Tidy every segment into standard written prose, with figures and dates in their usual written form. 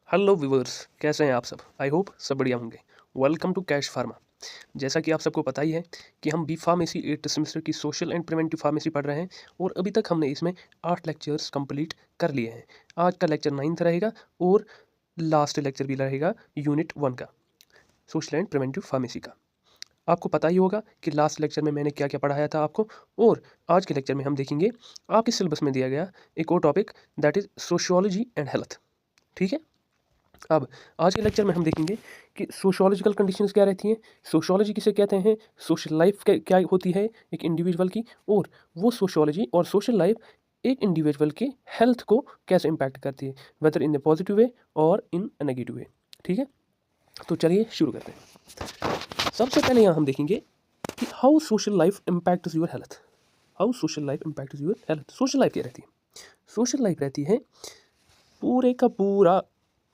Hello viewers, कैसे हैं आप सब। आई होप सब बढ़िया होंगे। Welcome to cash pharma. जैसा कि आप सबको पता ही है कि हम बी फार्मेसी 8th सेमेस्टर की सोशल एंड प्रिवेंटिव फार्मेसी पढ़ रहे हैं और अभी तक हमने इसमें 8 लेक्चर्स कंप्लीट कर लिए हैं। आज का लेक्चर 9th रहेगा और लास्ट लेक्चर भी रहेगा यूनिट 1 का, सोशल एंड प्रिवेंटिव फार्मेसी का। आपको पता ही होगा कि लास्ट लेक्चर में मैंने क्या क्या पढ़ाया था आपको, और आज के लेक्चर में हम देखेंगे आपके सिलेबस में दिया गया एक और topic, that is sociology and health. ठीक है। अब आज के लेक्चर में हम देखेंगे कि सोशियोलॉजिकल कंडीशंस क्या रहती हैं, सोशियोलॉजी किसे कहते हैं, सोशल लाइफ क्या होती है एक इंडिविजुअल की, और वो सोशियोलॉजी और सोशल लाइफ एक इंडिविजुअल के हेल्थ को कैसे इम्पैक्ट करती है, whether in the positive way और इन अ नेगेटिव वे। ठीक है, तो चलिए शुरू करते हैं। सबसे पहले यहाँ हम देखेंगे कि how social life impacts your health. How social life impacts your health. Social life क्या रहती है? सोशल लाइफ रहती है पूरे का पूरा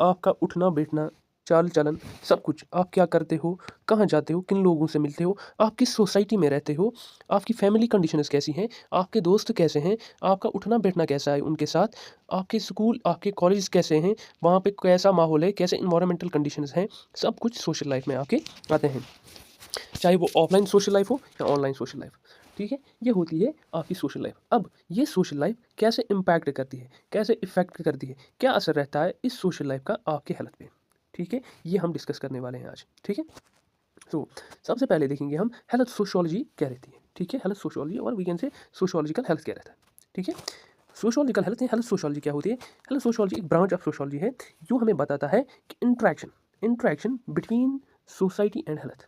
आपका उठना बैठना, चाल चलन, सब कुछ। आप क्या करते हो, कहाँ जाते हो, किन लोगों से मिलते हो, आप किस सोसाइटी में रहते हो, आपकी फैमिली कंडीशंस कैसी हैं, आपके दोस्त कैसे हैं, आपका उठना बैठना कैसा है उनके साथ, आपके स्कूल आपके कॉलेज कैसे हैं, वहाँ पे कैसा माहौल है, कैसे इन्वायरमेंटल कंडीशंस हैं, सब कुछ सोशल लाइफ में आपके आते हैं। चाहे वो ऑफलाइन सोशल लाइफ हो या ऑनलाइन सोशल लाइफ। ठीक है, ये होती है आपकी सोशल लाइफ। अब ये सोशल लाइफ कैसे इम्पैक्ट करती है, कैसे इफेक्ट करती है, क्या असर रहता है इस सोशल लाइफ का आपके हेल्थ पे। ठीक है, ये हम डिस्कस करने वाले हैं आज। ठीक है, तो सबसे पहले देखेंगे हम हेल्थ सोशियोलॉजी क्या रहती है। ठीक है, हेल्थ सोशियोलॉजी और we can say sociological health क्या रहता है। ठीक है, सोशियोलॉजिकल हेल्थ हेल्थ सोशियोलॉजी क्या होती है? हेल्थ सोशियोलॉजी एक ब्रांच ऑफ सोशियोलॉजी है जो हमें बताता है कि interaction interaction between society and health.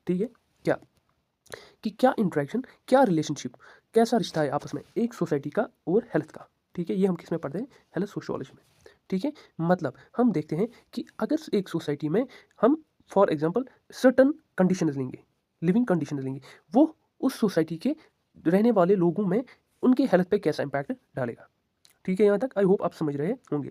ठीक है, क्या इंट्रैक्शन, क्या रिलेशनशिप, कैसा रिश्ता है आपस में एक सोसाइटी का और हेल्थ का। ठीक है, ये हम किस में पढ़ते हैं? हेल्थ सोशियोलॉजी में। ठीक है, मतलब हम देखते हैं कि अगर एक सोसाइटी में हम फॉर एग्जांपल सर्टन कंडीशंस लेंगे, लिविंग कंडीशंस लेंगे, वो उस सोसाइटी के रहने वाले लोगों में उनके हेल्थ पे कैसा इंपैक्ट डालेगा। ठीक है, यहाँ तक आई होप आप समझ रहे होंगे।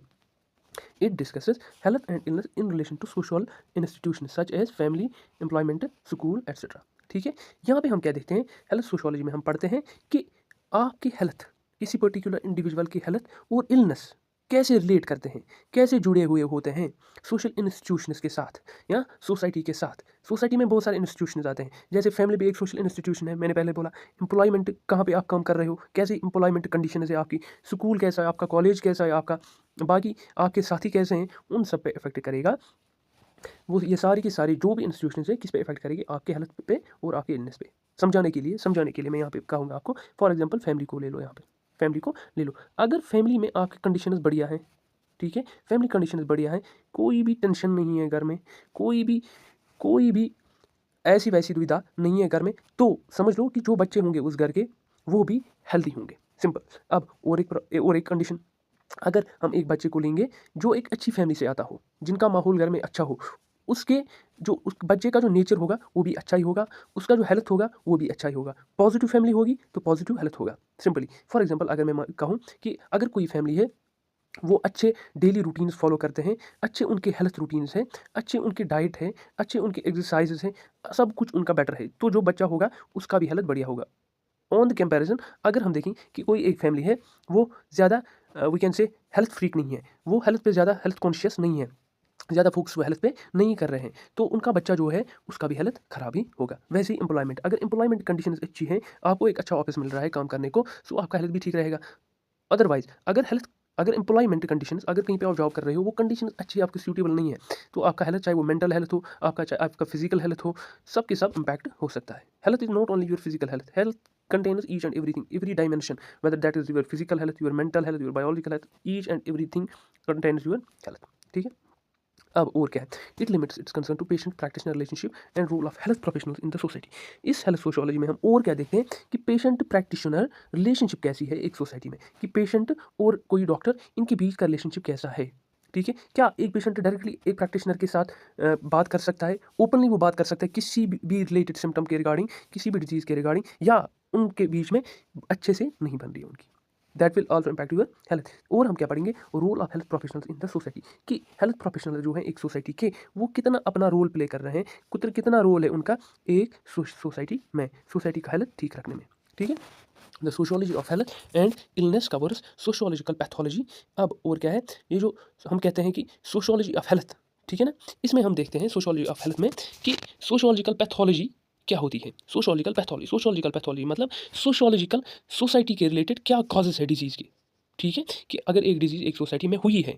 It discusses health and illness in relation to social institutions such as family, employment, school, etc. ठीक है, यहाँ पे हम क्या देखते हैं? हेल्थ सोशियोलॉजी में हम पढ़ते हैं कि आपकी हेल्थ, किसी पर्टिकुलर इंडिविजुअल की हेल्थ और इलनेस कैसे रिलेट करते हैं, कैसे जुड़े हुए होते हैं सोशल इंस्टीट्यूशंस के साथ या सोसाइटी के साथ। सोसाइटी में बहुत सारे इंस्टीट्यूशंस आते हैं, जैसे फैमिली भी एक सोशल इंस्टीट्यूशन है, मैंने पहले बोला। एम्प्लॉयमेंट, कहाँ पे आप काम कर रहे हो, कैसी एम्प्लॉयमेंट कंडीशन है आपकी, स्कूल कैसा है आपका, कॉलेज कैसा है आपका, बाकी आपके साथी कैसे हैं, उन सब पे इफेक्ट करेगा। वो ये सारी की सारी जो भी इंस्टीट्यूशन है किस पे इफेक्ट करेगी? आपके हेल्थ पे और आपके इलनेस पे। समझाने के लिए मैं यहाँ पे कहूँगा आपको, फॉर एग्जांपल फैमिली को ले लो, यहाँ पे फैमिली को ले लो। अगर फैमिली में आपकी कंडीशंस बढ़िया है, ठीक है, फैमिली कंडीशंस बढ़िया है, कोई भी टेंशन नहीं है घर में, कोई भी ऐसी वैसी दुविधा नहीं है घर में, तो समझ लो कि जो बच्चे होंगे उस घर के वो भी हेल्दी होंगे। सिंपल। अब और एक कंडीशन, अगर हम एक बच्चे को लेंगे जो एक अच्छी फैमिली से आता हो, जिनका माहौल घर में अच्छा हो, उसके जो उस बच्चे का जो नेचर होगा वो भी अच्छा ही होगा, उसका जो हेल्थ होगा वो भी अच्छा ही होगा। पॉजिटिव फैमिली होगी तो पॉजिटिव हेल्थ होगा। सिंपली फॉर एग्जांपल अगर मैं कहूँ कि अगर कोई फैमिली है, वो अच्छे डेली रूटीन्स फॉलो करते हैं, अच्छे उनके हेल्थ रूटीन्स हैं, अच्छे उनकी डाइट है, अच्छे उनके एक्सरसाइजेस हैं, सब कुछ उनका बेटर है, तो जो बच्चा होगा उसका भी हेल्थ बढ़िया होगा। ऑन द कंपैरिजन अगर हम देखें कि कोई एक फैमिली है, वो ज़्यादा we can say health freak नहीं है, वो हेल्थ पे ज़्यादा हेल्थ कॉन्शियस नहीं है, ज़्यादा फोकस वो हेल्थ पे नहीं कर रहे हैं, तो उनका बच्चा जो है उसका भी हेल्थ खराब ही होगा। वैसे ही एम्प्लॉयमेंट, अगर एम्प्लॉयमेंट कंडीशंस अच्छी है, आपको एक अच्छा ऑफिस मिल रहा है काम करने को, सो आपका हेल्थ भी ठीक रहेगा। अदरवाइज अगर एम्प्लॉयमेंट कंडीशंस, अगर कहीं पे आप जॉब कर रहे हो, वो कंडीशन अच्छी आपकी सूटेबल नहीं है, तो आपका हेल्थ, चाहे वो मेंटल हेल्थ हो, चाहे आपका फिजिकल हेल्थ हो, सब के सब इम्पैक्ट हो सकता है। Health is not only your physical health, health contains each and everything, every dimension, whether that is your physical health, your mental health, your biological health, each and everything contains your health। ठीक है, अब और क्या है? It limits its concern to patient practitioner relationship and role of health professionals in the society. इस health sociology में हम और क्या देखते हैं कि पेशेंट प्रैक्टिशनर रिलेशनशिप कैसी है एक सोसाइटी में, कि पेशेंट और कोई डॉक्टर, इनके बीच का रिलेशनशिप कैसा है। ठीक है, क्या एक पेशेंट डायरेक्टली एक प्रैक्टिशनर के साथ बात कर सकता है, ओपनली वो बात कर सकता है किसी भी रिलेटेड सिम्टम के रिगार्डिंग, किसी भी डिजीज़ के रिगार्डिंग, या उनके बीच में अच्छे से नहीं बन रही है उनकी? That will also impact your health. और हम क्या पढ़ेंगे? Role of health professionals in the society, कि हेल्थ प्रोफेशनल जो है एक सोसाइटी के, वो कितना अपना रोल प्ले कर रहे हैं, कितना रोल है उनका एक सोसाइटी में, सोसाइटी का हेल्थ ठीक रखने में। ठीक है, the sociology of health and illness covers sociological pathology. अब और क्या है, ये जो हम कहते हैं कि सोशियोलॉजी ऑफ हेल्थ, ठीक है ना, इसमें हम देखते हैं सोशियोलॉजी ऑफ हेल्थ में कि सोशियोलॉजिकल पैथोलॉजी क्या होती है। सोशियोलॉजिकल पैथोलॉजी मतलब सोशियोलॉजिकल सोसाइटी के रिलेटेड क्या कॉजेज है डिजीज़ की, ठीक है, कि अगर एक डिजीज़ एक सोसाइटी में हुई है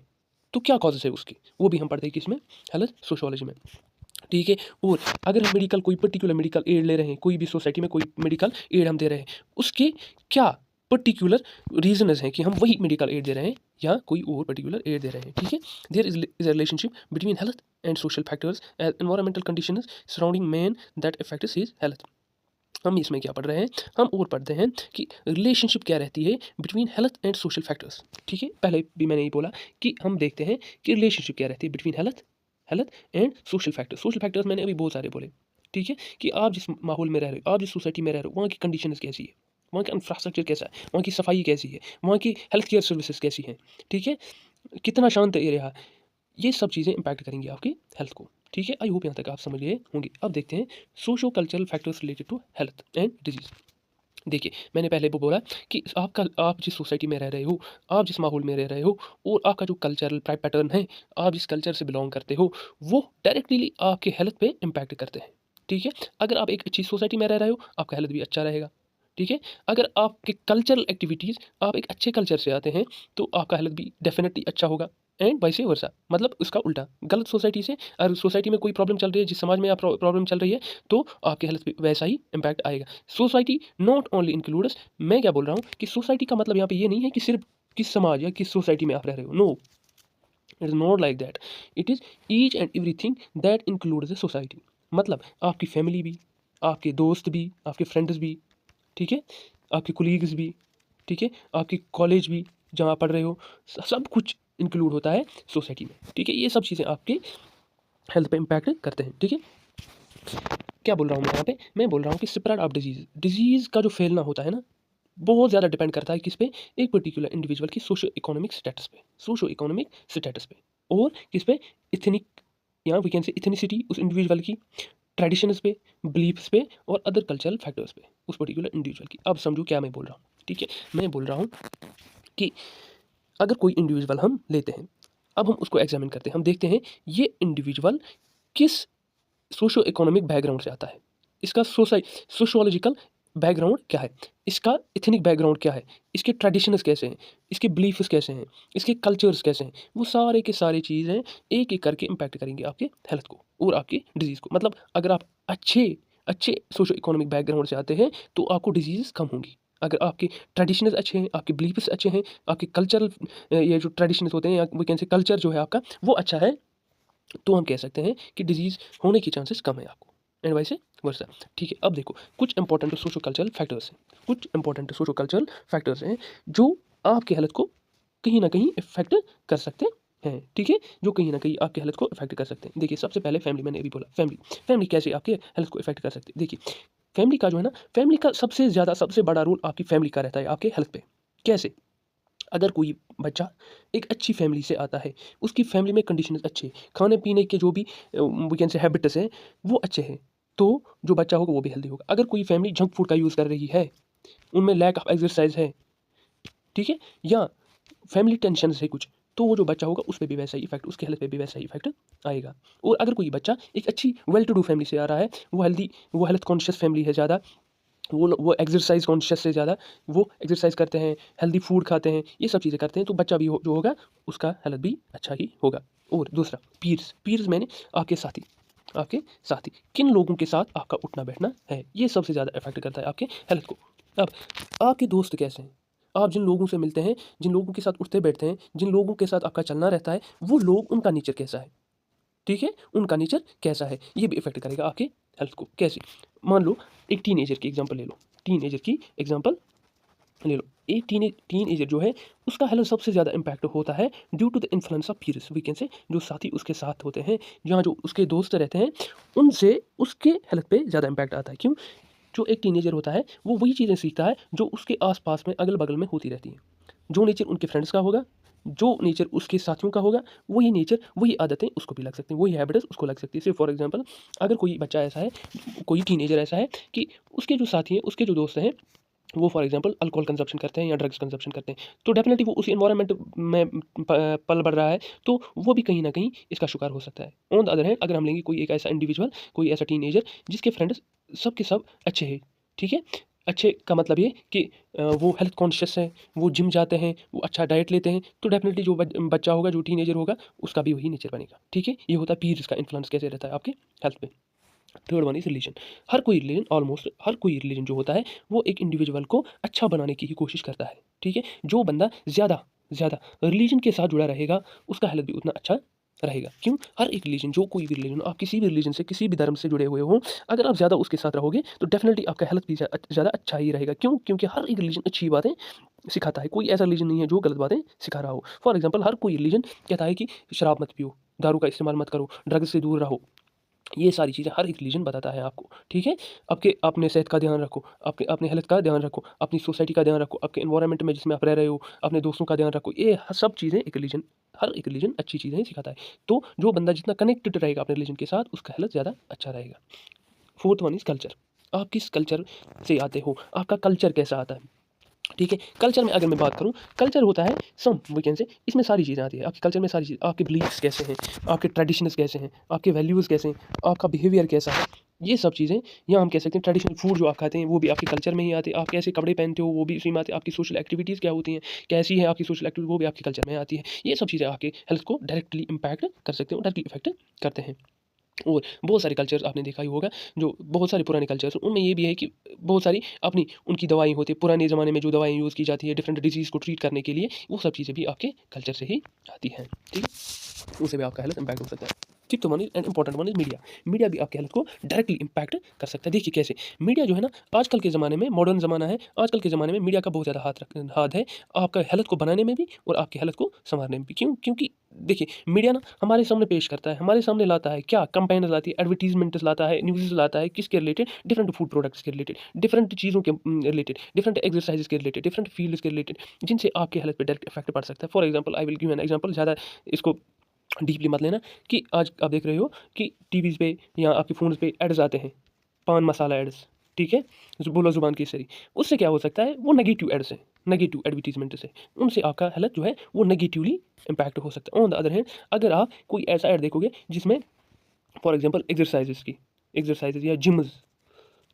तो क्या कॉजेज है उसकी, वो भी हम पढ़ते हैं किसमें, हेल्थ सोशियोलॉजी में, ठीक है। और अगर हम मेडिकल कोई पर्टिकुलर मेडिकल एड ले रहे हैं, कोई भी सोसाइटी में कोई मेडिकल एड हम दे रहे हैं, उसके क्या पर्टिकुलर रीजनस हैं कि हम वही मेडिकल एड दे रहे हैं या कोई और पर्टिकुलर एड दे रहे हैं, ठीक है। There is a relationship between health and social factors and environmental conditions surrounding man that affects his health. हम इसमें क्या पढ़ रहे हैं, हम और पढ़ते हैं कि रिलेशनशिप क्या रहती है between health and social factors, ठीक है। पहले भी मैंने यही बोला कि हम देखते हैं कि रिलेशनशिप क्या रहती है between health and social factors. Social factors मैंने अभी बहुत सारे बोले, ठीक है, कि आप जिस माहौल में रह रहे हो, आप जिस सोसाइटी में रह रहे हो, वहाँ की कंडीशन कैसी है, वहाँ का इंफ्रास्ट्रक्चर कैसा है, वहाँ की सफाई कैसी है, वहाँ की हेल्थ केयर सर्विसेज कैसी हैं, ठीक है, कितना शांत एरिया, ये सब चीज़ें इंपैक्ट करेंगी आपकी हेल्थ को, ठीक है। आई होप यहाँ तक आप समझ गए होंगे। अब देखते हैं socio cultural factors related to health and disease. देखिए, मैंने पहले वो बोला कि आप जिस सोसाइटी में रह रहे हो, आप जिस माहौल में रह रहे हो और आपका जो कल्चरल पैटर्न है, आप जिस कल्चर से बिलोंग करते हो, वो डायरेक्टली आपके हेल्थ पे इम्पैक्ट करते हैं, ठीक है। अगर आप एक अच्छी सोसाइटी में रह रहे हो, आपका हेल्थ भी अच्छा रहेगा, ठीक है। अगर आपके कल्चरल एक्टिविटीज़, आप एक अच्छे कल्चर से आते हैं, तो आपका हेल्थ भी डेफिनेटली अच्छा होगा एंड वाइस वर्सा, मतलब उसका उल्टा, गलत सोसाइटी से, अगर सोसाइटी में कोई प्रॉब्लम चल रही है, जिस समाज में आप प्रॉब्लम चल रही है, तो आपके हेल्थ पे वैसा ही इम्पैक्ट आएगा। सोसाइटी नॉट ओनली इंक्लूड्स, मैं क्या बोल रहा हूँ कि सोसाइटी का मतलब यहाँ पे ये नहीं है कि सिर्फ किस समाज या किस सोसाइटी में आप रह रहे हो, no, it is not like that, it is each and everything that includes the society. मतलब आपकी फैमिली भी, आपके दोस्त भी, आपके फ्रेंड्स भी, ठीक है, आपके कोलीग्स भी, ठीक है, आपकी कॉलेज भी जहाँ पढ़ रहे हो, सब कुछ इंक्लूड होता है सोसाइटी में, ठीक है। ये सब चीज़ें आपके हेल्थ पे इम्पैक्ट करते हैं, ठीक है। क्या बोल रहा हूँ मैं यहाँ पे, मैं बोल रहा हूँ कि स्प्रेड ऑफ डिजीज़ का जो फैलना होता है ना, बहुत ज़्यादा डिपेंड करता है किस पे, एक पर्टिकुलर इंडिविजुअल की सोशो इकोनॉमिक स्टेटस पे और किस पे, इथनिक, या वी कैन से इथनिसिटी उस इंडिविजुअल की, ट्रेडिशंस पे, बिलीफ्स पे और अदर कल्चरल फैक्टर्स पे उस पर्टिकुलर इंडिविजुअल की। अब समझो क्या मैं बोल रहा हूँ, ठीक है। मैं बोल रहा हूँ कि अगर कोई इंडिविजुअल हम लेते हैं, अब हम उसको एग्जामिन करते हैं, हम देखते हैं ये इंडिविजुअल किस सोशो इकोनॉमिक बैकग्राउंड से आता है, इसका सोशोलॉजिकल बैकग्राउंड क्या है, इसका इथनिक बैकग्राउंड क्या है, इसके ट्रेडिशंस कैसे हैं, इसके बिलीफ्स कैसे हैं, इसके कल्चर्स कैसे हैं, वो सारे के सारे चीज़ें एक एक करके इम्पैक्ट करेंगे आपके हेल्थ को और आपकी डिजीज़ को। मतलब अगर आप अच्छे अच्छे सोशो इकोनॉमिक बैकग्राउंड से आते हैं तो आपको डिजीज़ कम होंगी। अगर आपके ट्रेडिशंस अच्छे हैं, आपके बिलीफ्स अच्छे हैं, आपके कल्चरल ये जो ट्रेडिशंस होते हैं या वी कैन से कल्चर जो है आपका वो अच्छा है, तो हम कह सकते हैं कि डिजीज़ होने के चांसेस कम है आपको एंड वाइस वर्सा, ठीक है। अब देखो कुछ इंपॉर्टेंट सोशो कल्चरल फैक्टर्स हैं, कुछ इंपॉर्टेंट सोशो कल्चरल फैक्टर्स हैं जो आपके हेल्थ को कहीं ना कहीं इफेक्ट कर सकते हैं, ठीक है, जो कहीं ना कहीं आपके हेल्थ को इफेक्ट कर सकते हैं। देखिए सबसे पहले फैमिली, मैंने अभी बोला फैमिली कैसे आपके हेल्थ को इफेक्ट कर सकती है। देखिए फैमिली का जो है ना, फैमिली का सबसे बड़ा रोल आपकी फैमिली का रहता है आपके हेल्थ पे। कैसे, अगर कोई बच्चा एक अच्छी फैमिली से आता है, उसकी फैमिली में कंडीशंस अच्छे हैं, खाने पीने के जो भी वी कैन से हैबिट्स हैं वो अच्छे हैं, तो जो बच्चा होगा वो भी हेल्दी होगा। अगर कोई फैमिली जंक फूड का यूज़ कर रही है, उनमें लैक ऑफ एक्सरसाइज है, ठीक है, या फैमिली टेंशन है कुछ, तो वो जो बच्चा होगा उस पर भी वैसा ही इफेक्ट, उसके हेल्थ पे भी वैसा ही इफेक्ट आएगा। और अगर कोई बच्चा एक अच्छी वेल टू डू फैमिली से आ रहा है, वो हेल्थ कॉन्शियस फैमिली है ज़्यादा, वो एक्सरसाइज कॉन्शियस से ज़्यादा, वो एक्सरसाइज करते हैं, हेल्दी फूड खाते हैं, ये सब चीज़ें करते हैं, तो बच्चा भी जो होगा उसका हेल्थ भी अच्छा ही होगा। और दूसरा पीर्स मैंने आपके साथी किन लोगों के साथ आपका उठना बैठना है, ये सबसे ज़्यादा इफेक्ट करता है आपके हेल्थ को। अब आपके दोस्त कैसे हैं, आप जिन लोगों से मिलते हैं, जिन लोगों के साथ उठते बैठते हैं, जिन लोगों के साथ आपका चलना रहता है, वो लोग, उनका नेचर कैसा है, ठीक है, उनका नेचर कैसा है, ये भी इफेक्ट करेगा आपके हेल्थ को। कैसे, मान लो एक टीनेजर की एग्जांपल ले लो, एक टीनेजर जो है उसका हेल्थ सबसे ज़्यादा इम्पैक्ट होता है due to the influence of peers, we can say, जो साथी उसके साथ होते हैं, जहाँ जो उसके दोस्त रहते हैं, उनसे उसके हेल्थ पे ज़्यादा इम्पैक्ट आता है। क्यों, जो एक टीनेजर होता है वो वही चीज़ें सीखता है जो उसके आसपास में अगल बगल में होती रहती हैं। जो नेचर उनके फ्रेंड्स का होगा, जो नेचर उसके साथियों का होगा, वही नेचर, वही आदतें उसको भी लग सकती हैं, वही हैबिट्स उसको लग सकती है। सिर्फ फॉर एग्जांपल, अगर कोई बच्चा ऐसा है, कोई टीनेजर ऐसा है कि उसके जो साथी हैं, उसके जो दोस्त हैं, वो फॉर एग्जांपल अल्कोहल कंजप्शन करते हैं या ड्रग्स कंजप्शन करते हैं, तो डेफिनेटली वो उसी एनवायरनमेंट में पल बढ़ रहा है, तो वो भी कहीं ना कहीं इसका शिकार हो सकता है। ऑन द अदर हैंड अगर हम लेंगे कोई एक ऐसा इंडिविजुअल, कोई ऐसा टीनेजर जिसके फ्रेंड्स सब के सब अच्छे हैं, ठीक है, अच्छे का मतलब ये कि वो हेल्थ कॉन्शियस है, वो जिम जाते हैं, वो अच्छा डाइट लेते हैं, तो डेफिनेटली जो बच्चा होगा, जो टीनेजर होगा, उसका भी वही नेचर बनेगा, ठीक है। ये होता है पीर्स का इन्फ्लुएंस कैसे रहता है आपके हेल्थ पे। Third one is religion. हर कोई रिलीजन, ऑलमोस्ट हर कोई रिलीजन जो होता है वो एक इंडिविजुअल को अच्छा बनाने की ही कोशिश करता है, ठीक है। जो बंदा ज़्यादा ज़्यादा रिलीजन के साथ जुड़ा रहेगा उसका हेल्थ भी उतना अच्छा रहेगा। क्यों? हर एक रिलीजन, जो कोई भी रिलीजन, आप किसी भी रिलीजन से, किसी भी धर्म से जुड़े हुए हो, अगर आप ज़्यादा उसके साथ रहोगे तो डेफिनेटली आपका हेल्थ भी ज़्यादा अच्छा ही रहेगा। क्यों? क्योंकि हर एक रिलीजन अच्छी बातें सिखाता है, कोई ऐसा रिलीजन नहीं है जो गलत बातें सिखा रहा हो। फॉर एग्जाम्पल हर कोई रिलीजन कहता है कि शराब मत पियो, दारू का इस्तेमाल मत करो, ड्रग्स से दूर रहो। ये सारी चीज़ें हर एक रिलीजन बताता है आपको, ठीक है। आपके अपने सेहत का ध्यान रखो, आपके अपने हेल्थ का ध्यान रखो, अपनी सोसाइटी का ध्यान रखो, आपके एनवायरनमेंट में जिसमें आप रह रहे हो, अपने दोस्तों का ध्यान रखो। ये सब चीज़ें एक रिलीजन, हर एक रिलीजन अच्छी चीज़ें ही सिखाता है। तो जो बंदा जितना कनेक्टेड रहेगा अपने रिलीजन के साथ, उसका हेल्थ ज़्यादा अच्छा रहेगा। Fourth one is culture. आप किस कल्चर से आते हो, आपका कल्चर कैसा आता है, ठीक है। कल्चर में अगर मैं बात करूँ, कल्चर होता है सम वीकेंड से, इसमें सारी चीज़ें आती है। आपके कल्चर में सारी चीज़, आपके बिलीफ्स कैसे हैं, आपके ट्रेडिशंस कैसे हैं, आपके वैल्यूज़ कैसे हैं, आपका बिहेवियर कैसा है, ये सब चीज़ें। या हम कह सकते हैं ट्रेडिशनल फूड जो आप खाते हैं वो भी आपके कल्चर में ही आते हैं। आप कैसे कपड़े पहनते हो वो भी उसी में आते हैं। आपकी सोशल एक्टिविटीज़ क्या होती हैं, कैसी है आपकी सोशल एक्टिविटी, वो भी आपके कल्चर में आती है। ये सब चीज़ें आपके हेल्थ को डायरेक्टली इम्पैक्ट कर सकते हैं, डायरेक्टली इफेक्ट करते हैं। और बहुत सारे कल्चर्स आपने देखा ही होगा, जो बहुत सारे पुराने कल्चर्स उनमें ये भी है कि बहुत सारी अपनी उनकी दवाई होती है। पुराने ज़माने में जो दवाएँ यूज़ की जाती है डिफरेंट डिजीज़ को ट्रीट करने के लिए, वो सब चीज़ें भी आपके कल्चर से ही आती हैं, ठीक है। उससे भी आपका हेल्थ इम्पैक्ट हो सकता है। Fifth one is and important one is media. Media भी आपके हेल्थ को डायरेक्टली इम्पैक्ट कर सकता है। देखिए कैसे मीडिया जो है ना, आजकल के ज़माने में, मॉडर्न ज़माना है, आजकल के ज़माने में मीडिया का बहुत ज़्यादा हाथ है आपका हेल्थ को बनाने में भी और आपके हेल्थ को संवारने में भी। क्यों? क्योंकि देखिए मीडिया ना हमारे सामने पेश करता है, हमारे सामने लाता है क्या, कंपेन्स लाती है, एडवर्टीजमेंट्स लाता है, न्यूज़ लाता है, किसके रिलेटेड, डिफरेंट फूड प्रोडक्ट्स के रिलेटेड, डिफरेंट चीज़ों के रिलेटेड, डिफरेंट एक्सरसाइजेस के रिलेटेड, डिफरेंट फील्ड्स के रिलेटेड, जिनसे आपके हेल्थ पे डायरेक्ट इफेक्ट पड़ सकता है। For example I will give an example, ज़्यादा इसको डीपली मत लेना, कि आज आप देख रहे हो कि टीवीज़ पे या आपके फ़ोन्स पे एड्स आते हैं, पान मसाला एड्स, ठीक है, बोलो ज़ुबान केसरी। उससे क्या हो सकता है, वो नेगेटिव एड्स हैं, नेगेटिव एडवर्टीजमेंट से, उनसे आपका हेल्थ जो है वो नेगेटिवली इम्पैक्ट हो सकता है। ऑन द अदर हैंड अगर आप कोई ऐसा ऐड देखोगे जिसमें फॉर एग्जांपल एक्सरसाइजेस या जिम्स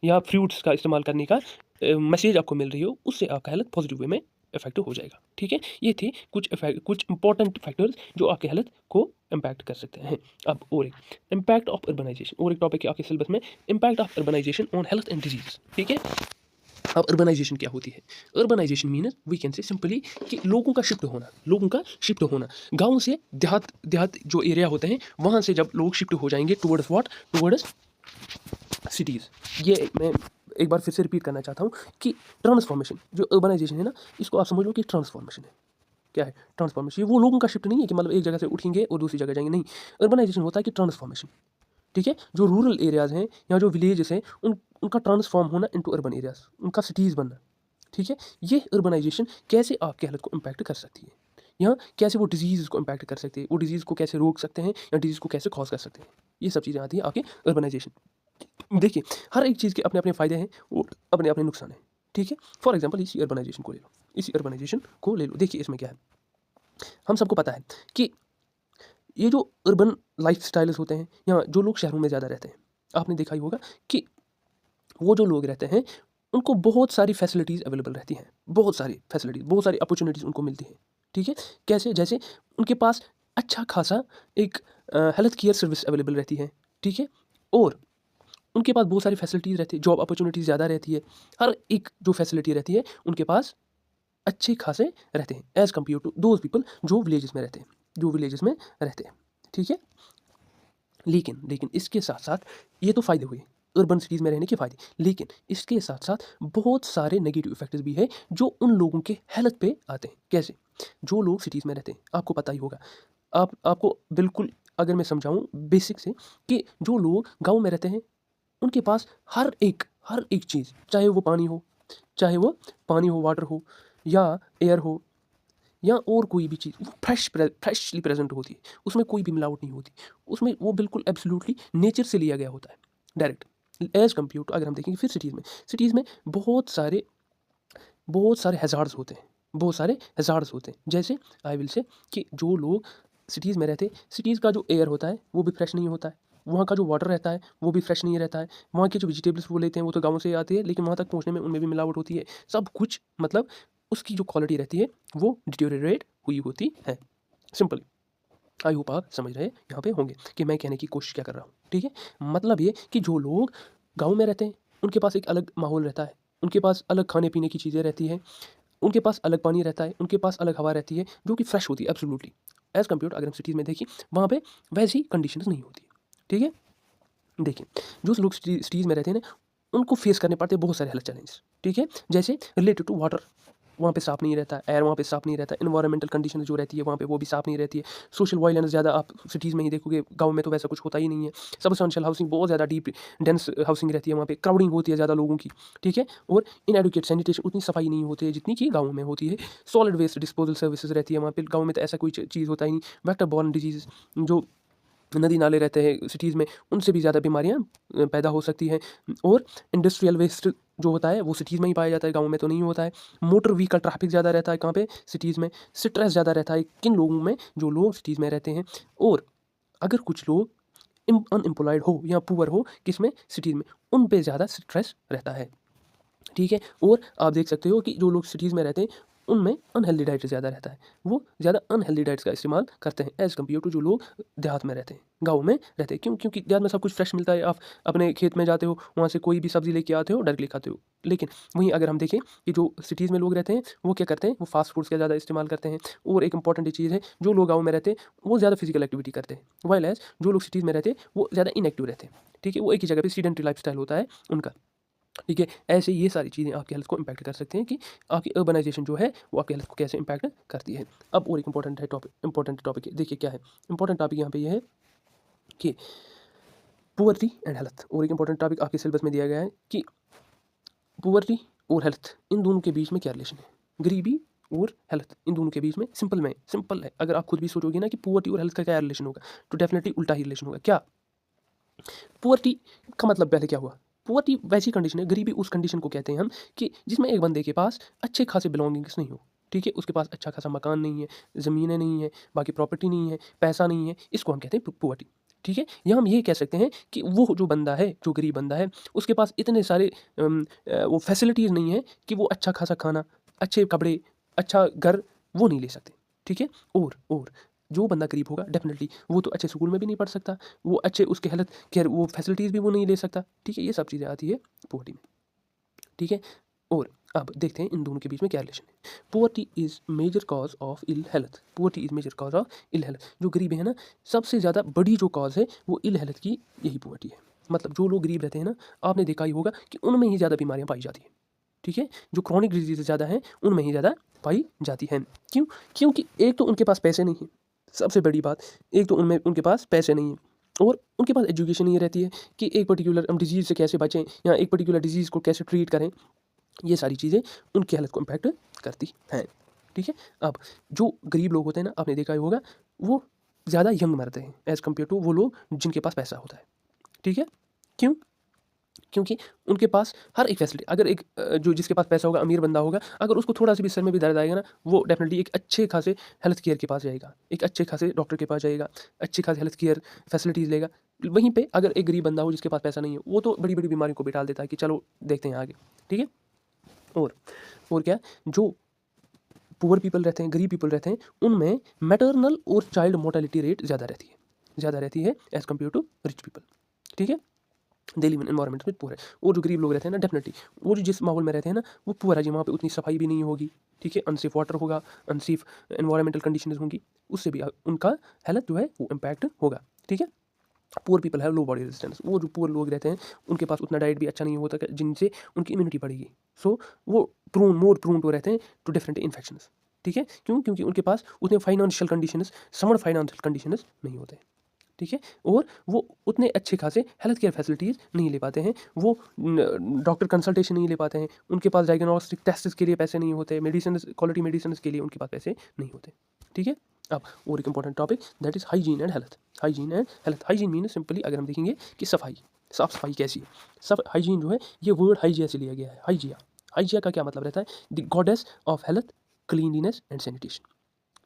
या फ्रूट्स का इस्तेमाल करने का मैसेज आपको मिल रही हो, उससे आपका हेल्थ पॉजिटिव वे में इफेक्टिव हो जाएगा, ठीक है। ये थे कुछ इंपॉर्टेंट फैक्टर्स जो आपके हेल्थ को इम्पैक्ट कर सकते हैं। अब और एक इम्पैक्ट ऑफ अर्बनाइजेशन, और एक टॉपिक है आपके सिलेबस में, impact of urbanisation on health and disease, ठीक है। अब अर्बनाइजेशन क्या होती है? Urbanisation mean we can say simply कि लोगों का शिफ्ट होना गाँव से देहात, जो एरिया होते हैं वहाँ से जब लोग शिफ्ट हो जाएंगे टुवर्ड्स व्हाट, टुवर्ड्स सिटीज़। ये मैं एक बार फिर से रिपीट करना चाहता हूँ कि ट्रांसफॉर्मेशन, जो अर्बनाइजेशन है ना, इसको आप समझ लो कि ट्रांसफॉर्मेशन है। क्या है ट्रांसफॉर्मेशन? ये वो लोगों का शिफ्ट नहीं है कि मतलब एक जगह से उठेंगे और दूसरी जगह जाएंगे, नहीं। अर्बनाइजेशन होता है कि ट्रांसफॉर्मेशन, ठीक है। जो रूरल एरियाज़ हैं या जो विलेजेस हैं उनका ट्रांसफॉर्म होना इनटू अर्बन एरियाज, उनका सिटीज़ बनना, ठीक है। ये अर्बनाइजेशन कैसे आपके हेल्थ को इम्पैक्ट कर सकती है, यहाँ कैसे वो डिजीज़ को इम्पैक्ट कर सकती है, वो डिजीज़ को कैसे रोक सकते हैं या डिजीज़ को कैसे कॉज कर सकते हैं, ये सब चीज़ें आती है आपके अर्बनाइजेशन। देखिए हर एक चीज़ के अपने अपने फ़ायदे हैं और अपने अपने नुकसान हैं, ठीक है। फॉर एग्जांपल इसी अर्बनाइजेशन को ले लो, देखिए इसमें क्या है। हम सबको पता है कि ये जो अर्बन लाइफ स्टाइल्स होते हैं या जो लोग शहरों में ज़्यादा रहते हैं, आपने देखा ही होगा कि वो जो लोग रहते हैं उनको बहुत सारी फैसिलिटीज़ अवेलेबल रहती हैं, बहुत सारी अपॉर्चुनिटीज़ उनको मिलती हैं, ठीक है। कैसे? जैसे उनके पास अच्छा खासा एक हेल्थ केयर सर्विस अवेलेबल रहती है, ठीक है। और उनके पास बहुत सारी फैसिलिटीज़ रहती है, जॉब अपॉर्चुनिटीज़ ज़्यादा रहती है, हर एक जो फैसिलिटी रहती है उनके पास अच्छे खासे रहते हैं as compare to those people जो विलेजेस में रहते हैं, ठीक है। लेकिन इसके साथ साथ ये तो फ़ायदे हुए अर्बन सिटीज़ में रहने के फ़ायदे, लेकिन इसके साथ साथ बहुत सारे नेगेटिव इफेक्ट्स भी है जो उन लोगों के हेल्थ पे आते हैं। कैसे? जो लोग सिटीज़ में रहते हैं, आपको पता ही होगा, आपको बिल्कुल अगर मैं समझाऊँ बेसिक से, कि जो लोग गाँव में रहते हैं उनके पास हर एक चीज़, चाहे वो पानी हो, वाटर हो या एयर हो या और कोई भी चीज़, वो फ्रेशली प्रेजेंट होती है, उसमें कोई भी मिलावट नहीं होती, उसमें वो बिल्कुल एब्सोल्युटली नेचर से लिया गया होता है डायरेक्ट, एज़ कम्पेयर टू अगर हम देखेंगे फिर सिटीज़ में बहुत सारे बहुत सारे हैज़ार्ड्स होते हैं, बहुत सारे हैज़ार्ड्स होते हैं। जैसे आई विल से कि जो लोग सिटीज़ में रहते हैं, सिटीज़ का जो एयर होता है वो भी फ्रेश नहीं होता है, वहाँ का जो वाटर रहता है वो भी फ्रेश नहीं रहता है, वहाँ की जो वेजिटेबल्स वो लेते हैं वो तो गाँव से आती है, लेकिन वहाँ तक पहुँचने में उनमें भी मिलावट होती है। सब कुछ मतलब उसकी जो क्वालिटी रहती है वो डिटेरियोरेट हुई होती है। सिंपल। आई होप आप समझ रहे यहाँ पे होंगे कि मैं कहने की कोशिश क्या कर रहा हूँ। ठीक है, मतलब ये कि जो लोग गाँव में रहते हैं उनके पास एक अलग माहौल रहता है, उनके पास अलग खाने पीने की चीज़ें रहती हैं, उनके पास अलग पानी रहता है, उनके पास अलग हवा रहती है जो कि फ्रेश होती है एब्सोल्युटली। एज़ कम्पेयर अगर हम सिटीज़ में देखें वहाँ पे वैसी कंडीशंस नहीं होती। ठीक है, देखिए जो लोग सिटीज़ में रहते हैं ना उनको फेस करने पड़ते हैं बहुत सारे हेल्थ चैलेंज। ठीक है, जैसे रिलेटेड टू वाटर, वहाँ पे साफ़ नहीं रहता, एयर वहाँ पे साफ़ नहीं रहता, एनवायरमेंटल कंडीशन जो रहती है वहाँ पे वो भी साफ़ नहीं रहती है। सोशल वायलेंस ज़्यादा आप सिटीज़ में ही देखोगे, गाँव में तो वैसा कुछ होता ही नहीं है। सबस्टेंशियल हाउसिंग बहुत ज़्यादा डीप डेंस हाउसिंग रहती है, वहाँ पे क्राउडिंग होती है ज़्यादा लोगों की। ठीक है, और इनएडुकेट सैनिटेशन उतनी सफाई नहीं होती है जितनी कि गाँव में होती है। सॉलिड वेस्ट डिस्पोजल सर्विसेज रहती है वहाँ पे, गाँव में तो ऐसा कोई चीज़ होता ही नहीं। वेक्टर बॉर्न डिजीज़ जो नदी नाले रहते हैं सिटीज़ में उनसे भी ज़्यादा बीमारियाँ पैदा हो सकती हैं। और इंडस्ट्रियल वेस्ट जो होता है वो सिटीज़ में ही पाया जाता है, गाँव में तो नहीं होता है। मोटर व्हीकल ट्रैफिक ज़्यादा रहता है कहाँ पे, सिटीज़ में। स्ट्रेस ज़्यादा रहता है किन लोगों में, जो लोग सिटीज़ में रहते हैं। और अगर कुछ लोग अनएम्प्लॉयड हो या पुअर हो किसमें, सिटीज़ में, उन पे ज़्यादा स्ट्रेस रहता है। ठीक है, और आप देख सकते हो कि जो लोग सिटीज़ में रहते हैं उनमें अनहेल्दी डाइट ज़्यादा रहता है, वो ज़्यादा अनहेल्दी डाइट्स का इस्तेमाल करते हैं एज़ कम्पेयर टू जो लोग देहात में रहते हैं, गाँव में रहते हैं। क्यों? क्योंकि देहात में सब कुछ फ्रेश मिलता है, आप अपने खेत में जाते हो, वहाँ से कोई भी सब्ज़ी लेके आते हो, डायरेक्टली खाते हो। लेकिन वहीं अगर हम देखें कि जो सिटीज़ में लोग रहते हैं वो क्या करते हैं, वो फास्ट फूड्स का ज़्यादा इस्तेमाल करते हैं। और एक इंपॉर्टेंट चीज़ है, जो लोग गाँव में रहते हैं वो ज़्यादा फिजिकल एक्टिविटी करते हैं, व्हाइल एज़ जो लोग सिटीज़ में रहते हैं वो ज़्यादा इनएक्टिव रहते हैं। ठीक है, वो एक ही जगह पे सेडेंटरी लाइफ़स्टाइल होता है उनका। ठीक है, ऐसे ये सारी चीज़ें आपकी हेल्थ को इम्पैक्ट कर सकते हैं कि आपकी अर्बनाइजेशन जो है वो आपकी हेल्थ को कैसे इम्पैक्ट करती है। अब और एक इंपॉर्टेंट टॉपिक देखिए क्या है। इंपॉर्टेंट टॉपिक यहाँ पे ये है कि पुअर्टी एंड हेल्थ। और एक इंपॉर्टेंट टॉपिक आपके सिलेबस में दिया गया है कि पुअर्टी और हेल्थ इन दोनों के बीच में क्या रिलेशन है। गरीबी और हेल्थ इन दोनों के बीच में सिंपल है। अगर आप खुद भी सोचोगे ना कि पुअर्टी और हेल्थ का क्या रिलेशन होगा, तो डेफिनेटली उल्टा ही रिलेशन होगा। क्या? पुअर्टी का मतलब पहले क्या हुआ? पुअर्टी वैसी कंडीशन है, गरीबी उस कंडीशन को कहते हैं हम कि जिसमें एक बंदे के पास अच्छे खासे बिलोंगिंग्स नहीं हो। ठीक है, उसके पास अच्छा खासा मकान नहीं है, ज़मीनें नहीं है, बाकी प्रॉपर्टी नहीं है, पैसा नहीं है, इसको हम कहते हैं पुअर्टी। ठीक है, या हम ये कह सकते हैं कि वो जो बंदा है, जो गरीब बंदा है, उसके पास इतने सारे वो फैसिलिटीज़ नहीं है कि वो अच्छा खासा खाना, अच्छे कपड़े, अच्छा घर वो नहीं ले सकते। ठीक है, और जो बंदा गरीब होगा डेफिनेटली वो तो अच्छे स्कूल में भी नहीं पढ़ सकता, वो अच्छे उसके हेल्थ केयर वो फैसिलिटीज़ भी वो नहीं ले सकता। ठीक है, ये सब चीज़ें आती है पॉवर्टी में। ठीक है, और अब देखते हैं इन दोनों के बीच में क्या रिलेशन है। Poverty is major cause of ill health. Poverty is major cause of ill health. जो गरीब है ना, सबसे ज़्यादा बड़ी जो कॉज है वो इल हेल्थ की यही पॉवर्टी है। मतलब जो लोग गरीब रहते हैं ना, आपने देखा ही होगा कि उनमें ही ज़्यादा बीमारियाँ पाई जाती हैं। ठीक है, जो क्रॉनिक डिजीज़ ज़्यादा हैं उनमें ही ज़्यादा पाई जाती हैं। क्यों? क्योंकि एक तो उनके पास पैसे नहीं हैं, सबसे बड़ी बात। एक तो उनमें उनके पास पैसे नहीं हैं और उनके पास एजुकेशन नहीं रहती है कि एक पर्टिकुलर हम डिजीज़ से कैसे बचें या एक पर्टिकुलर डिजीज़ को कैसे ट्रीट करें। ये सारी चीज़ें उनकी हेल्थ को इम्पैक्ट करती हैं। ठीक है, अब जो गरीब लोग होते हैं ना, आपने देखा ही होगा, वो ज़्यादा यंग मरते हैं एज़ कम्पेयर टू वो लोग जिनके पास पैसा होता है। ठीक है, क्यों? क्योंकि उनके पास हर एक फैसिलिटी, अगर एक जो जिसके पास पैसा होगा, अमीर बंदा होगा, अगर उसको थोड़ा सा भी सर में भी दर्द आएगा ना, वो डेफिनेटली एक अच्छे खासे हेल्थ केयर के पास जाएगा, एक अच्छे खासे डॉक्टर के पास जाएगा, अच्छी खासी हेल्थ केयर फैसिलिटीज़ लेगा। वहीं पे अगर एक गरीब बंदा हो जिसके पास पैसा नहीं है, वो तो बड़ी बड़ी बीमारियों को भी टाल देता है कि चलो देखते हैं आगे। ठीक है, और और क्या, जो पुअर पीपल रहते हैं, गरीब पीपल रहते हैं, उनमें मैटरनल और चाइल्ड मोर्टेलिटी रेट ज़्यादा रहती है as compare to rich people. ठीक है, दे लिव इन एनवायरनमेंट में पुअर है। और जो गरीब लोग रहते हैं ना, डेफिनेटली वो जो जिस माहौल में रहते हैं ना, वो पुअर है जी, वहाँ पे उतनी सफाई भी नहीं होगी। ठीक है, अनसेफ वाटर होगा, अनसेफ एनवायरमेंटल कंडीशंस होंगी, उससे भी उनका हेल्थ जो है वो इम्पैक्ट होगा। ठीक है, पुअर पीपल है लो बॉडी रेजिस्टेंस। वो जो पुअर लोग रहते हैं उनके पास उतना डाइट भी अच्छा नहीं होता जिनसे उनकी इम्यूनिटी बढ़ेगी। सो वो मोर प्रून टू रहते हैं टू डिफरेंट इन्फेक्शंस। ठीक है, क्यों? क्योंकि उनके पास उतने financial conditions, sound financial conditions नहीं होते। ठीक है, और वो उतने अच्छे खासे हेल्थ केयर फैसिलिटीज़ नहीं ले पाते हैं, वो डॉक्टर कंसल्टेशन नहीं ले पाते हैं, उनके पास डायग्नोस्टिक टेस्ट के लिए पैसे नहीं होते, मेडिसिन क्वालिटी मेडिसिन के लिए उनके पास पैसे नहीं होते। ठीक है, अब और एक important topic that is hygiene and health. Hygiene and health. Hygiene mean simply अगर हम देखेंगे कि सफाई, साफ सफाई कैसी है। सब हाइजीन जो है ये वर्ड हाइजिया से लिया गया है, हाइजिया, हाइजिया का क्या मतलब रहता है? The goddess of health, cleanliness and sanitation.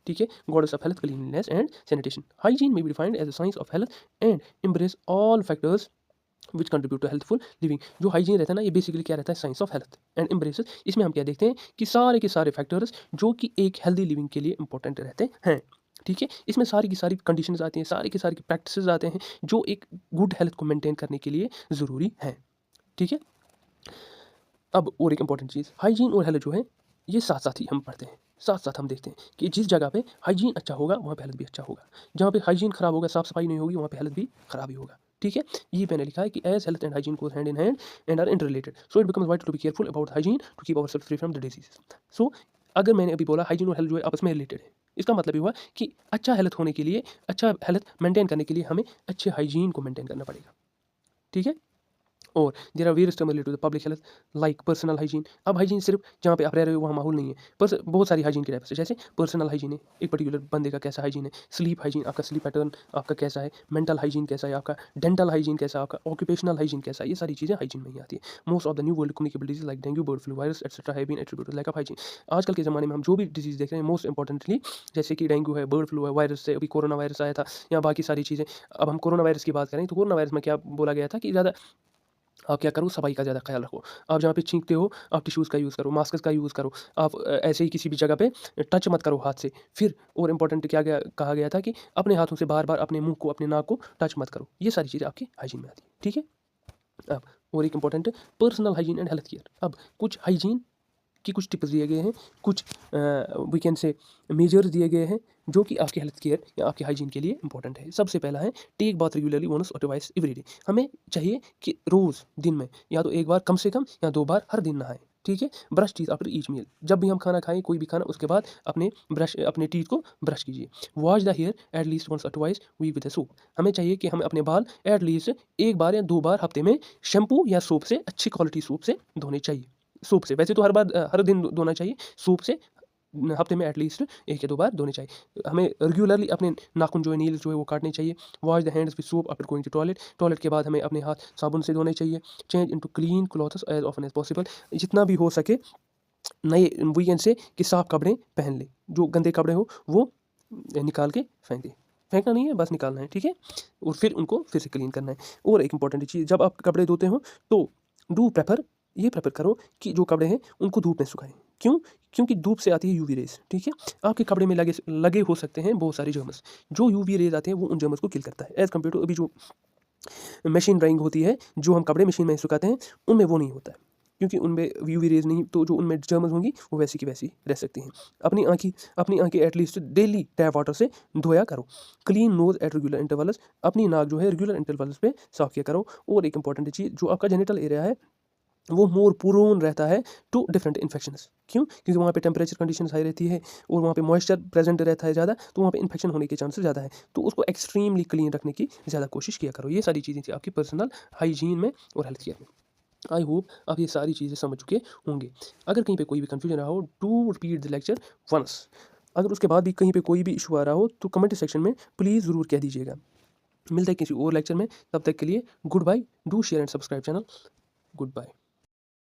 ठीक है, goddess of health, cleanliness and sanitation. Hygiene may be defined as a science of health and embrace all factors which contribute to healthful living. जो hygiene रहता है ना, ये basically क्या रहता है? Science of health and embraces. इसमें हम क्या देखते हैं कि सारे के सारे फैक्टर्स जो कि एक हेल्दी लिविंग के लिए इंपॉर्टेंट रहते हैं। ठीक है, इसमें सारी की सारी कंडीशंस आती हैं, सारे के सारे प्रैक्टिसेस आते हैं जो एक गुड हेल्थ को मेंटेन करने के लिए ज़रूरी है। ठीक है, अब और एक इंपॉर्टेंट चीज़, हाइजीन और हेल्थ जो है ये साथ साथ ही हम पढ़ते हैं, साथ साथ हम देखते हैं कि जिस जगह पे हाइजीन अच्छा होगा वहाँ पे हेल्थ भी अच्छा होगा, जहाँ पे हाइजीन खराब होगा, साफ सफाई नहीं होगी, वहाँ पे हेल्थ भी खराब ही होगा। ठीक है, ये मैंने लिखा है कि as health and hygiene goes hand in hand and are interrelated, so it becomes vital to be careful about hygiene to keep ourself free from the disease. So अगर मैंने अभी बोला हाइजीन और हेल्थ जो है आपस में रिलेटेड है, इसका मतलब ये हुआ कि अच्छा हेल्थ होने के लिए, अच्छा हेल्थ मेंटेन करने के लिए हमें अच्छे हाइजीन को मेंटेन करना पड़ेगा। ठीक है, और there are various term related to the public health like personal hygiene. अब हाइजीन सिर्फ जहाँ पे आप रह रहे हो वहाँ माहौल नहीं है, पर बहुत सारी हाइजीन के टाइप्स है, जैसे पर्सनल हाइजीन है, एक पर्टिकुलर बंदे का कैसा हाइजीन है, स्लीप हाइजीन, आपका स्लीप पैटर्न आपका कैसा है, मेंटल हाइजीन कैसा है आपका, डेंटल हाइजीन कैसा है आपका, ऑक्यूपेशनल हाइजीन कैसा है, ये सारी चीज़ें हाइजीन में ही आती है। Most of the new world communicable like dengue, bird flu virus etcetera have been attributed like of hygiene. आजकल के ज़माने में हम जो भी डिजीज़ देख रहे हैं, मोस्ट इंपॉर्टेंटली जैसे कि डेंगू है, बर्ड फ्लू है, वायरस से अभी कोरोना वायरस आया था, या बाकी सारी चीज़ें। अब हम कोरोना वायरस की बात करें तो कोरोना वायरस में क्या बोला गया था कि ज़्यादा आप क्या करो, सफाई का ज़्यादा ख्याल रखो, आप जहाँ पे छींकते हो आप टिश्यूज़ का यूज़ करो, मास्क का यूज़ करो, आप ऐसे ही किसी भी जगह पे टच मत करो हाथ से। फिर और इम्पोर्टेंट क्या गया कहा गया था कि अपने हाथों से बार बार अपने मुंह को, अपने नाक को टच मत करो। ये सारी चीज़ें आपकी हाइजीन में आती है। ठीक है, अब और एक important personal hygiene and health care. अब कुछ हाइजीन कि कुछ टिप्स दिए गए हैं, कुछ वी कैन से मेजर्स दिए गए हैं जो कि आपके हेल्थ केयर या आपके हाइजीन के लिए इंपॉर्टेंट है। सबसे पहला है टेक बाथ रेगुलरली वंस और ट्वाइस एवरी डे। हमें चाहिए कि रोज़ दिन में या तो एक बार कम से कम या 2 बार हर दिन नहाएं। ठीक है, brush teeth after each meal. जब भी हम खाना खाएं, कोई भी खाना, उसके बाद अपने टीथ को ब्रश कीजिए। Wash the hair at least once और ट्वाइस वीक विद सोप। हमें चाहिए कि हमें अपने बाल एट लीस्ट एक बार या 2 बार हफ्ते में शैम्पू या सोप से, अच्छी क्वालिटी सोप से धोने चाहिए। सूप से, वैसे तो हर दिन धोना चाहिए, सूप से हफ्ते में एटलीस्ट 1 या 2 बार धोने चाहिए। हमें रेगुलरली अपने नाखून जो है, नील्स जो है वो काटने चाहिए। Wash the hands with soap after going to toilet. Toilet के बाद हमें अपने हाथ साबुन से धोने चाहिए। Change into clean clothes as often as possible. जितना भी हो सके नए वीकेंड से कि साफ कपड़े पहन ले, जो गंदे कपड़े हो वो निकाल के फेंक दे। फेंकना नहीं है, बस निकालना है। ठीक है, और फिर उनको फिर से क्लीन करना है। और एक इंपॉर्टेंट चीज़, जब आप कपड़े धोते हो तो डू प्रेफर, ये प्रेफर करो कि जो कपड़े हैं उनको धूप में सुखाएं। क्यों? क्योंकि धूप से आती है यूवी रेज। ठीक है, आपके कपड़े में लगे लगे हो सकते हैं बहुत सारे जर्म्स, जो यूवी रेज आते हैं वो उन जर्म्स को किल करता है, एज़ कम्पेयर टू अभी जो मशीन ड्राइंग होती है, जो हम कपड़े मशीन में सुखाते हैं, उनमें वो नहीं होता है, क्योंकि उनमें यूवी रेज नहीं, तो जो उनमें जर्म्स होंगी वो वैसी की वैसी रह सकती हैं। अपनी आँखें एटलीस्ट डेली टैप वाटर से धोया करो। Clean nose at regular intervals. अपनी नाक जो है रेगुलर इंटरवल्स पे साफ किया करो। और एक इंपॉर्टेंट चीज़, जो आपका जेनिटल एरिया है वो मोर प्रोन रहता है टू डिफरेंट इन्फेक्शंस। क्यों? क्योंकि वहाँ पे टेम्परेचर कंडीशंस हाई रहती है और वहाँ पे मॉइस्चर प्रेजेंट रहता है ज़्यादा, तो वहाँ पे इन्फेक्शन होने के चांसेस ज़्यादा है। तो उसको एक्सट्रीमली क्लीन रखने की ज़्यादा कोशिश किया करो। ये सारी चीज़ें थी आपकी पर्सनल हाइजीन में और हेल्थ केयर में। आई होप आप ये सारी चीज़ें समझ चुके होंगे। अगर कहीं पे कोई भी कन्फ्यूजन रहा हो, do repeat the lecture once. अगर उसके बाद भी कहीं पे कोई भी इशू आ रहा हो तो कमेंट सेक्शन में प्लीज़ ज़रूर कह दीजिएगा। मिलते हैं किसी और लेक्चर में, तब तक के लिए goodbye. Do share and subscribe channel. Good bye.